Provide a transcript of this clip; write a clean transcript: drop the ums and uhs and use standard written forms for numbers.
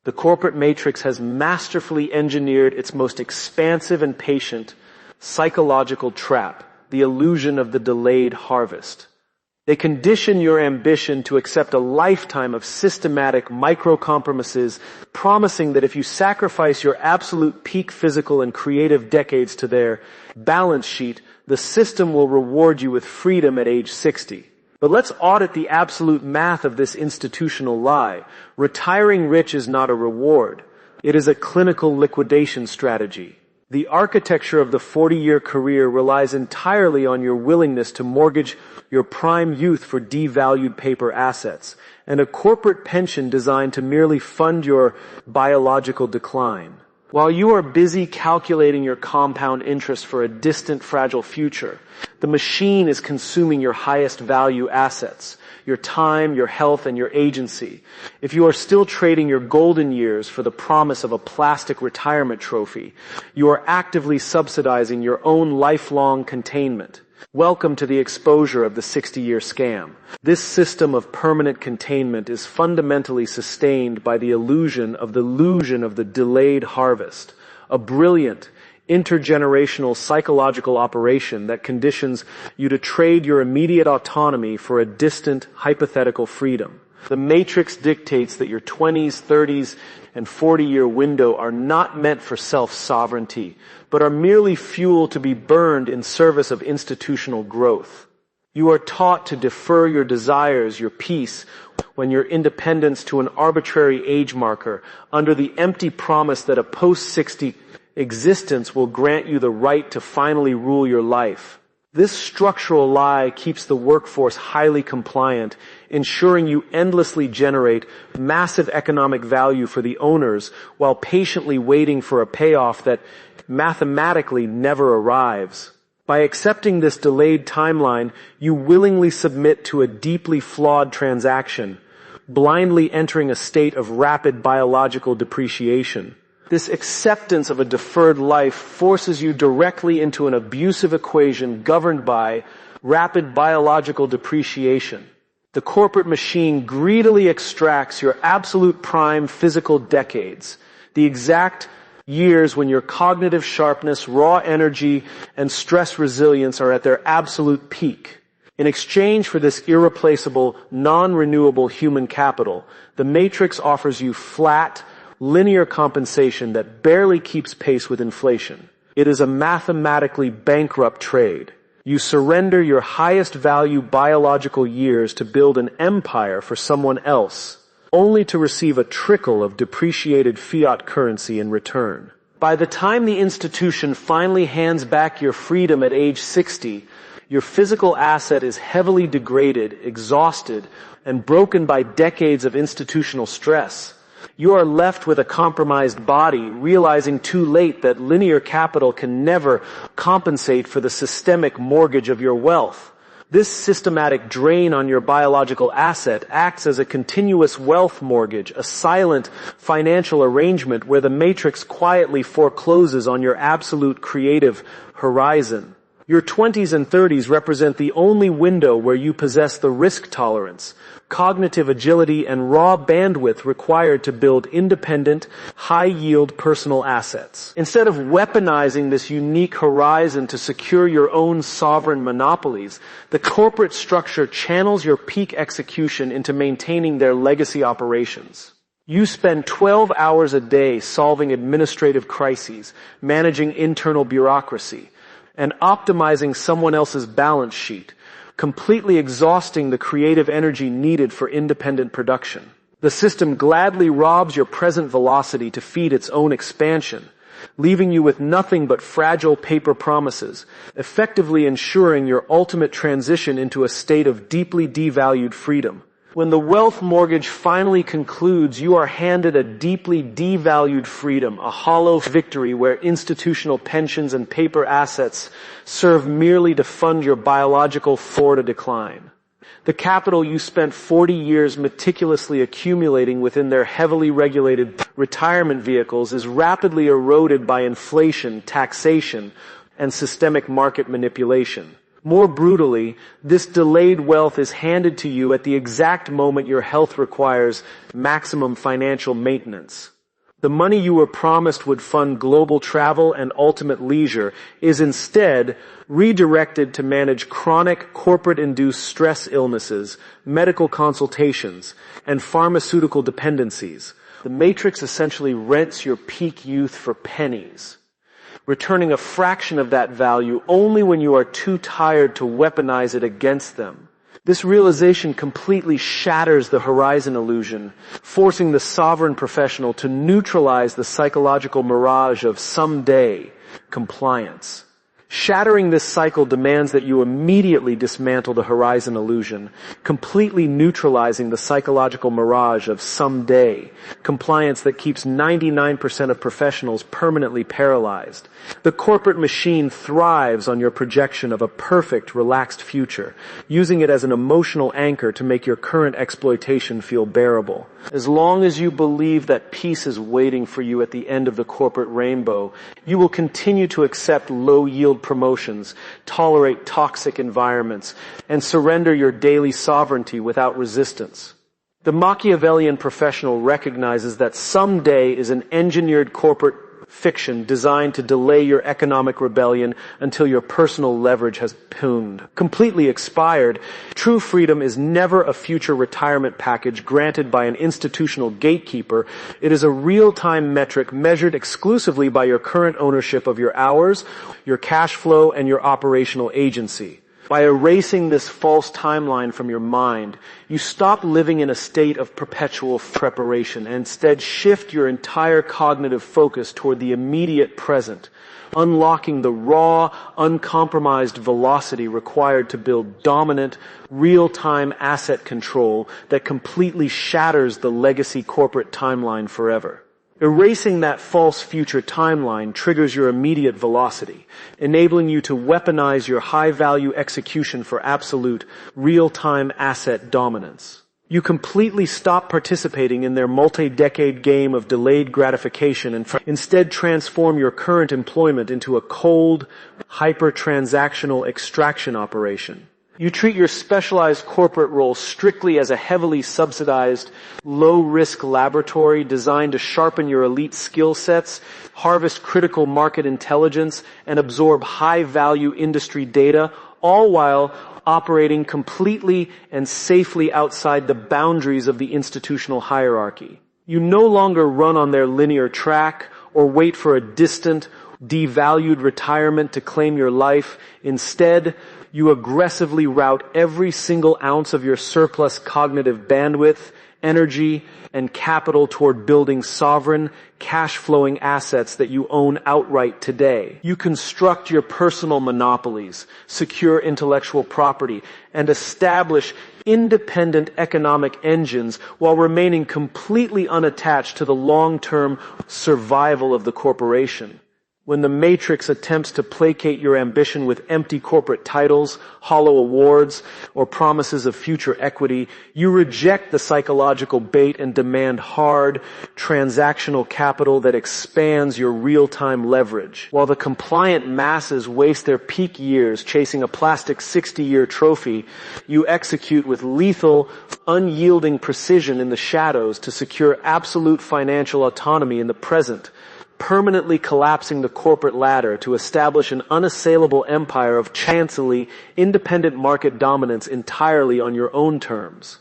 The corporate matrix has masterfully engineered its most expansive and patient psychological trap, the illusion of the delayed harvest. They condition your ambition to accept a lifetime of systematic micro-compromises, promising that if you sacrifice your absolute peak physical and creative decades to their balance sheet, the system will reward you with freedom at age 60. But let's audit the absolute math of this institutional lie. Retiring rich is not a reward. It is a clinical liquidation strategy. The architecture of the 40-year career relies entirely on your willingness to mortgage your prime youth for devalued paper assets, and a corporate pension designed to merely fund your biological decline. While you are busy calculating your compound interest for a distant, fragile future, the machine is consuming your highest value assets, your time, your health, and your agency. If you are still trading your golden years for the promise of a plastic retirement trophy, you are actively subsidizing your own lifelong containment. Welcome to the exposure of the 60-year scam. This system of permanent containment is fundamentally sustained by the illusion of the delayed harvest, a brilliant, intergenerational psychological operation that conditions you to trade your immediate autonomy for a distant, hypothetical freedom. The matrix dictates that your 20s, 30s, and 40-year window are not meant for self-sovereignty, but are merely fuel to be burned in service of institutional growth. You are taught to defer your desires, your peace, when your independence to an arbitrary age marker under the empty promise that a post-60 existence will grant you the right to finally rule your life. This structural lie keeps the workforce highly compliant, ensuring you endlessly generate massive economic value for the owners while patiently waiting for a payoff that mathematically never arrives. By accepting this delayed timeline, you willingly submit to a deeply flawed transaction, blindly entering a state of rapid biological depreciation. This acceptance of a deferred life forces you directly into an abusive equation governed by rapid biological depreciation. The corporate machine greedily extracts your absolute prime physical decades, the exact years when your cognitive sharpness, raw energy, and stress resilience are at their absolute peak. In exchange for this irreplaceable, non-renewable human capital, the matrix offers you flat, linear compensation that barely keeps pace with inflation. It is a mathematically bankrupt trade. You surrender your highest value biological years to build an empire for someone else, only to receive a trickle of depreciated fiat currency in return. By the time the institution finally hands back your freedom at age 60, your physical asset is heavily degraded, exhausted, and broken by decades of institutional stress. You are left with a compromised body, realizing too late that linear capital can never compensate for the systemic mortgage of your wealth. This systematic drain on your biological asset acts as a continuous wealth mortgage, a silent financial arrangement where the matrix quietly forecloses on your absolute creative horizon. Your 20s and 30s represent the only window where you possess the risk tolerance, cognitive agility, and raw bandwidth required to build independent, high-yield personal assets. Instead of weaponizing this unique horizon to secure your own sovereign monopolies, the corporate structure channels your peak execution into maintaining their legacy operations. You spend 12 hours a day solving administrative crises, managing internal bureaucracy, and optimizing someone else's balance sheet, completely exhausting the creative energy needed for independent production. The system gladly robs your present velocity to feed its own expansion, leaving you with nothing but fragile paper promises, effectively ensuring your ultimate transition into a state of deeply devalued freedom. When the wealth mortgage finally concludes, you are handed a deeply devalued freedom, a hollow victory where institutional pensions and paper assets serve merely to fund your biological Florida decline. The capital you spent 40 years meticulously accumulating within their heavily regulated retirement vehicles is rapidly eroded by inflation, taxation, and systemic market manipulation. More brutally, this delayed wealth is handed to you at the exact moment your health requires maximum financial maintenance. The money you were promised would fund global travel and ultimate leisure is instead redirected to manage chronic corporate-induced stress illnesses, medical consultations, and pharmaceutical dependencies. The matrix essentially rents your peak youth for pennies, returning a fraction of that value only when you are too tired to weaponize it against them. This realization completely shatters the horizon illusion, forcing the sovereign professional to neutralize the psychological mirage of someday compliance. Shattering this cycle demands that you immediately dismantle the horizon illusion, completely neutralizing the psychological mirage of someday compliance that keeps 99% of professionals permanently paralyzed. The corporate machine thrives on your projection of a perfect, relaxed future, using it as an emotional anchor to make your current exploitation feel bearable. As long as you believe that peace is waiting for you at the end of the corporate rainbow, you will continue to accept low-yield promotions, tolerate toxic environments, and surrender your daily sovereignty without resistance. The Machiavellian professional recognizes that someday is an engineered corporate fiction designed to delay your economic rebellion until your personal leverage has completely expired. True freedom is never a future retirement package granted by an institutional gatekeeper. It is a real-time metric measured exclusively by your current ownership of your hours, your cash flow, and your operational agency. By erasing this false timeline from your mind, you stop living in a state of perpetual preparation and instead shift your entire cognitive focus toward the immediate present, unlocking the raw, uncompromised velocity required to build dominant, real-time asset control that completely shatters the legacy corporate timeline forever. Erasing that false future timeline triggers your immediate velocity, enabling you to weaponize your high-value execution for absolute, real-time asset dominance. You completely stop participating in their multi-decade game of delayed gratification and instead transform your current employment into a cold, hyper-transactional extraction operation. You treat your specialized corporate role strictly as a heavily subsidized, low-risk laboratory designed to sharpen your elite skill sets, harvest critical market intelligence, and absorb high-value industry data, all while operating completely and safely outside the boundaries of the institutional hierarchy. You no longer run on their linear track or wait for a distant, devalued retirement to claim your life. Instead, you aggressively route every single ounce of your surplus cognitive bandwidth, energy, and capital toward building sovereign, cash-flowing assets that you own outright today. You construct your personal monopolies, secure intellectual property, and establish independent economic engines while remaining completely unattached to the long-term survival of the corporation. When the matrix attempts to placate your ambition with empty corporate titles, hollow awards, or promises of future equity, you reject the psychological bait and demand hard, transactional capital that expands your real-time leverage. While the compliant masses waste their peak years chasing a plastic 60-year trophy, you execute with lethal, unyielding precision in the shadows to secure absolute financial autonomy in the present, permanently collapsing the corporate ladder to establish an unassailable empire of chancery, independent market dominance entirely on your own terms.